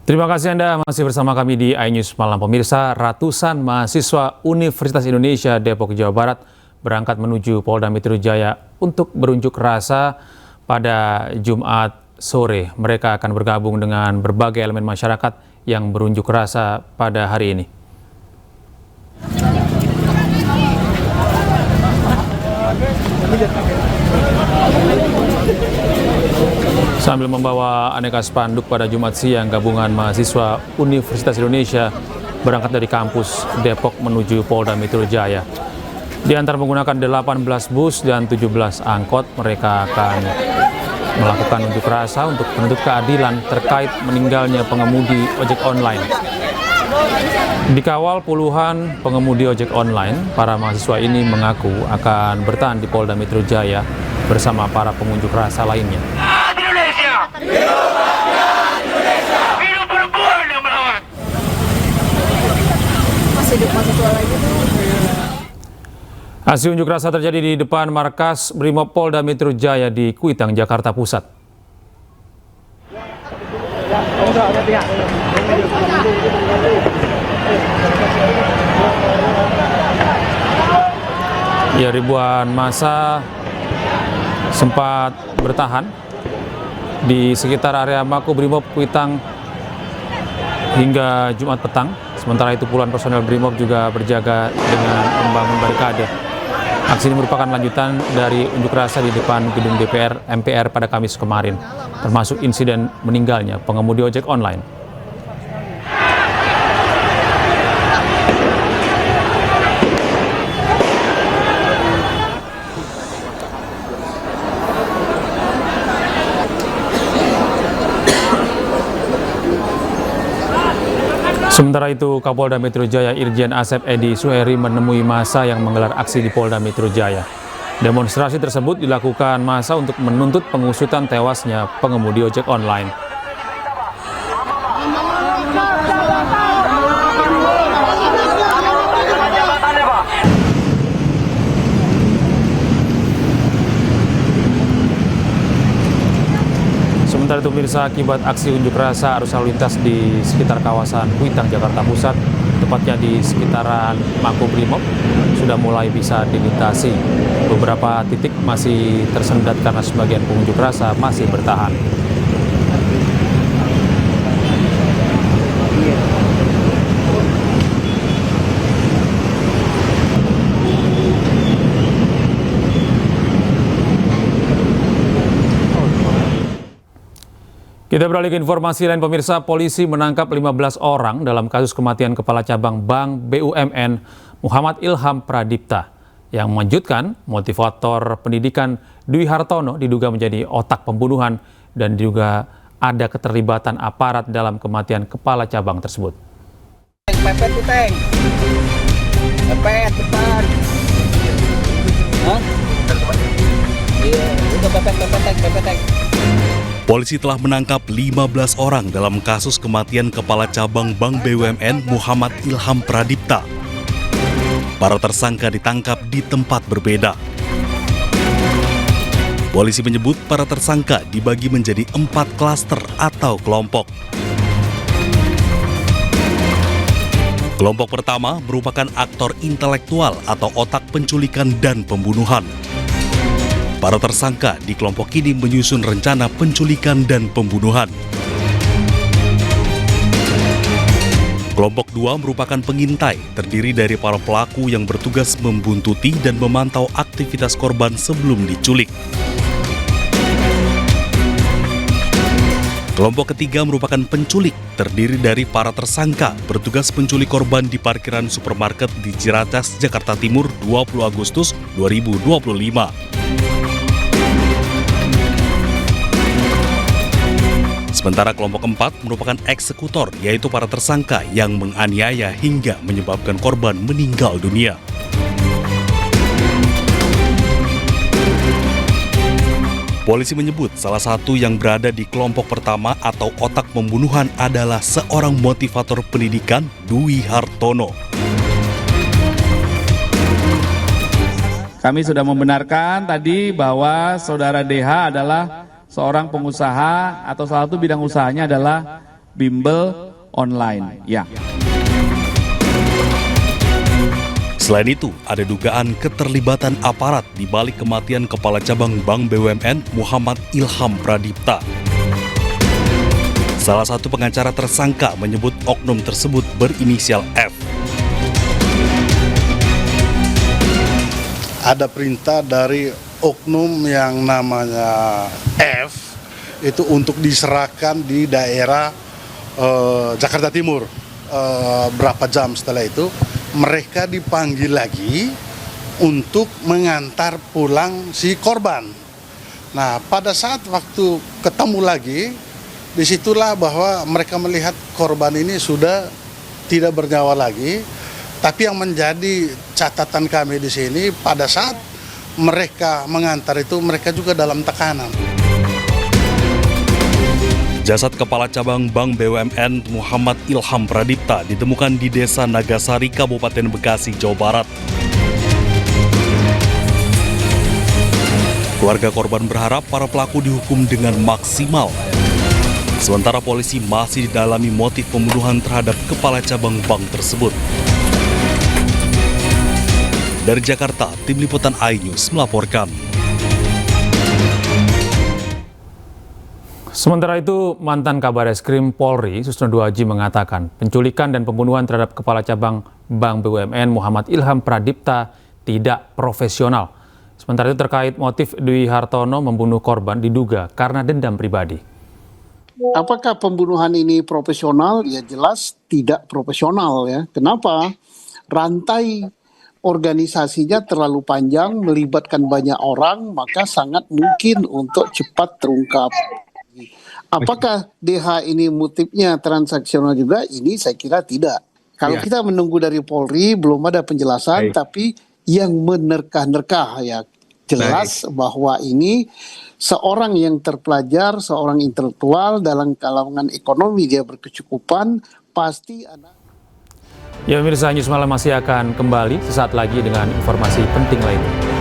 Terima kasih Anda masih bersama kami di iNews Malam. Pemirsa, ratusan mahasiswa Universitas Indonesia Depok, Jawa Barat berangkat menuju Polda Metro Jaya untuk berunjuk rasa pada Jumat sore. Mereka akan bergabung dengan berbagai elemen masyarakat yang berunjuk rasa pada hari ini. Sambil membawa aneka spanduk pada Jumat siang, gabungan mahasiswa Universitas Indonesia berangkat dari kampus Depok menuju Polda Metro Jaya. Di antara menggunakan 18 bus dan 17 angkot, mereka akan melakukan unjuk rasa untuk menuntut keadilan terkait meninggalnya pengemudi ojek online. Dikawal puluhan pengemudi ojek online, para mahasiswa ini mengaku akan bertahan di Polda Metro Jaya bersama para pengunjuk rasa lainnya. Hidup perempuan yang melawan. Aksi unjuk rasa terjadi di depan markas Brimob Polda Metro Jaya di Kuitang, Jakarta Pusat. Ya, ribuan massa sempat bertahan di sekitar area Makobrimob Kuitang hingga Jumat petang. Sementara itu puluhan personel Brimob juga berjaga dengan membangun barikade. Aksi ini merupakan lanjutan dari unjuk rasa di depan gedung DPR MPR pada Kamis kemarin, termasuk insiden meninggalnya pengemudi ojek online. Sementara itu, Kapolda Metro Jaya Irjen Asep Edi Suheri menemui massa yang menggelar aksi di Polda Metro Jaya. Demonstrasi tersebut dilakukan massa untuk menuntut pengusutan tewasnya pengemudi ojek online. Sementara itu, pemirsa, akibat aksi unjuk rasa, arus lalu lintas di sekitar kawasan Kuitang, Jakarta Pusat, tepatnya di sekitaran Makobrimob, sudah mulai bisa dilintasi. Beberapa titik masih tersendat karena sebagian pengunjuk rasa masih bertahan. Kita beralih ke informasi lain, pemirsa. Polisi menangkap 15 orang dalam kasus kematian Kepala Cabang Bank BUMN Muhammad Ilham Pradipta. Yang mengejutkan, motivator pendidikan Dwi Hartono diduga menjadi otak pembunuhan dan diduga ada keterlibatan aparat dalam kematian Kepala Cabang tersebut. Pepet tuh, Teng. Pepet depan. Hah? Iya, udah pepet. Polisi telah menangkap 15 orang dalam kasus kematian Kepala Cabang Bank BUMN Muhammad Ilham Pradipta. Para tersangka ditangkap di tempat berbeda. Polisi menyebut para tersangka dibagi menjadi 4 klaster atau kelompok. Kelompok pertama merupakan aktor intelektual atau otak penculikan dan pembunuhan. Para tersangka di kelompok ini menyusun rencana penculikan dan pembunuhan. Kelompok 2 merupakan pengintai, terdiri dari para pelaku yang bertugas membuntuti dan memantau aktivitas korban sebelum diculik. Kelompok ketiga merupakan penculik, terdiri dari para tersangka bertugas menculik korban di parkiran supermarket di Ciracas, Jakarta Timur 20 Agustus 2025. Sementara kelompok 4 merupakan eksekutor, yaitu para tersangka yang menganiaya hingga menyebabkan korban meninggal dunia. Polisi menyebut salah satu yang berada di kelompok pertama atau otak pembunuhan adalah seorang motivator pendidikan, Dwi Hartono. Kami sudah membenarkan tadi bahwa saudara DH adalah seorang pengusaha atau salah satu bidang usahanya adalah bimbel online. Ya. Selain itu, ada dugaan keterlibatan aparat di balik kematian Kepala Cabang Bank BUMN Muhammad Ilham Pradipta. Salah satu pengacara tersangka menyebut oknum tersebut berinisial F. Ada perintah dari oknum yang namanya F itu untuk diserahkan di daerah Jakarta Timur. Berapa jam setelah itu mereka dipanggil lagi untuk mengantar pulang si korban. Nah, pada saat waktu ketemu lagi, disitulah bahwa mereka melihat korban ini sudah tidak bernyawa lagi. Tapi yang menjadi catatan kami di sini, pada saat mereka mengantar itu, mereka juga dalam tekanan. Jasad Kepala Cabang Bank BUMN Muhammad Ilham Pradipta ditemukan di Desa Nagasari, Kabupaten Bekasi, Jawa Barat. Keluarga korban berharap para pelaku dihukum dengan maksimal. Sementara polisi masih didalami motif pembunuhan terhadap Kepala Cabang Bank tersebut. Dari Jakarta, Tim Liputan iNews melaporkan. Sementara itu, mantan Kabar Eskrim Polri, Susno Duaji mengatakan penculikan dan pembunuhan terhadap Kepala Cabang Bank BUMN Muhammad Ilham Pradipta tidak profesional. Sementara itu terkait motif Dwi Hartono membunuh korban diduga karena dendam pribadi. Apakah pembunuhan ini profesional? Ya jelas tidak profesional ya. Kenapa? Rantai organisasinya terlalu panjang, melibatkan banyak orang, maka sangat mungkin untuk cepat terungkap. Apakah DH ini motifnya transaksional juga? Ini saya kira tidak. Kalau kita menunggu dari Polri belum ada penjelasan, tapi yang menerka-nerka ya jelas bahwa ini seorang yang terpelajar, seorang intelektual dalam kalangan ekonomi dia berkecukupan, pasti ada. Ya pemirsa, News Malam masih akan kembali sesaat lagi dengan informasi penting lainnya.